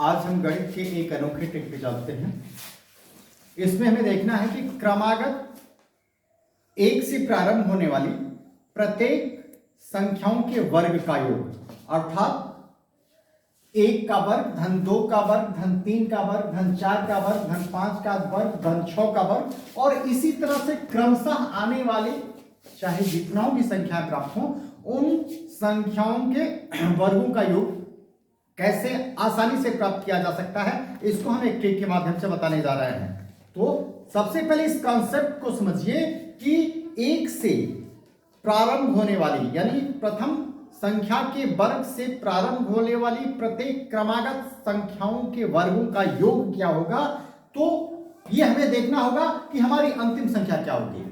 आज हम गणित के एक अनोखे ट्रिक पे चलते हैं। इसमें हमें देखना है कि क्रमागत एक से प्रारंभ होने वाली प्रत्येक संख्याओं के वर्ग का योग, अर्थात 1 का वर्ग धन 2 का वर्ग धन 3 का वर्ग धन 4 का वर्ग धन 5 का वर्ग धन 6 का वर्ग, और इसी तरह से क्रमशः आने वाले चाहे जितना भी संख्या प्राप्त हो उन संख्याओं के वर्गों का योग कैसे आसानी से प्राप्त किया जा सकता है, इसको हम एक ट्रिक के माध्यम से बताने जा रहे हैं। तो सबसे पहले इस कॉन्सेप्ट को समझिए कि 1 से प्रारंभ होने वाली यानी प्रथम संख्या के वर्ग से प्रारंभ होने वाली प्रत्येक क्रमागत संख्याओं के वर्गों का योग क्या होगा। तो यह हमें देखना होगा कि हमारी अंतिम संख्या क्या होगी।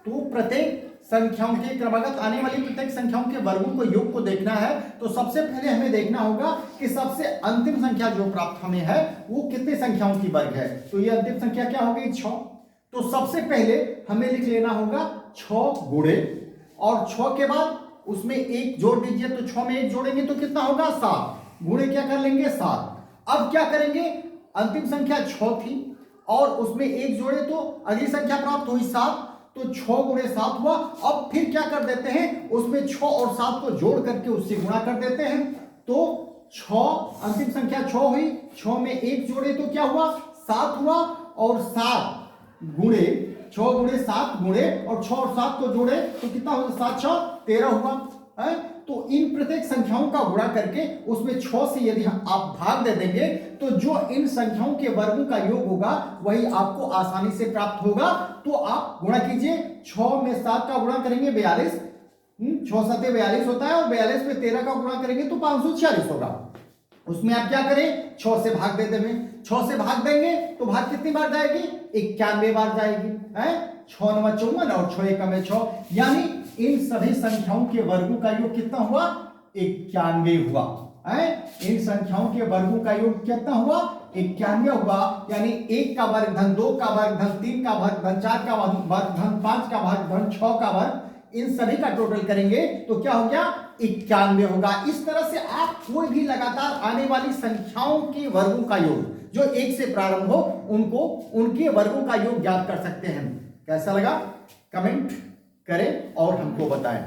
तो प्रत्येक संख्याओं के क्रमागत आने वाली प्रत्येक संख्याओं के वर्गों को योग को देखना है। तो सबसे पहले हमें देखना होगा कि सबसे अंतिम संख्या जो प्राप्त हमें है वो कितने संख्याओं की वर्ग है। तो ये अंतिम संख्या क्या हो गई, 6। तो सबसे पहले हमें लिख लेना होगा 6 गुणे, और 6 के बाद उसमें 1 जोड़ दीजिए। तो 6 में 1 जोड़ेंगे तो कितना होगा, 7। गुणे क्या कर लेंगे, 7। अब क्या करेंगे, अंतिम संख्या 6 थी और उसमें 1 जोड़े तो अगली संख्या प्राप्त हुई 7। तो 6 गुणे 7 हुआ। अब फिर क्या कर देते हैं, उसमें 6 और 7 को जोड़ करके उससे गुणा कर देते हैं। तो 6 अंतिम संख्या 6 हुई, 6 में 1 जोड़े तो क्या हुआ, 7 हुआ, और 7 गुणे 6 गुणे 7 गुणे और 6 और 7 को जोड़े तो कितना होगा, 7 6 13 हुआ है। तो इन प्रत्येक संख्याओं का गुणा करके उसमें 6 से यदि आप भाग दे देंगे तो जो इन संख्याओं के वर्गों का योग होगा वही आपको आसानी से प्राप्त होगा। तो आप गुणा कीजिए, 6 में 7 का गुणा करेंगे 42, 6 7 42 होता है, और 42 में 13 का गुणा करेंगे तो 546 होगा। उसमें आप क्या करें, 6 से भाग दे देंगे। 6 से भाग देंगे तो भाग कितनी बार जाएगी, 91 बार जाएगी है। 6 9 54 और 6 1 6, यानी इन सभी संख्याओं के वर्गों का योग कितना हुआ, 91 हुआ है। इन संख्याओं के वर्गों का योग कितना हुआ, 91 हुआ। यानी 1 का वर्ग धन 2 का वर्ग धन 3 का वर्ग धन 4 का वर्ग धन 5 का वर्ग धन 6 का वर्ग, इन सभी का टोटल करेंगे तो क्या हो गया, 91 होगा। इस तरह से आप कोई भी लगातार आने वाली संख्याओं के वर्गों का योग जो 1 से प्रारंभ हो उनके वर्गों का योग ज्ञात कर सकते हैं। कैसा लगा, कमेंट करें और हमको बताएं।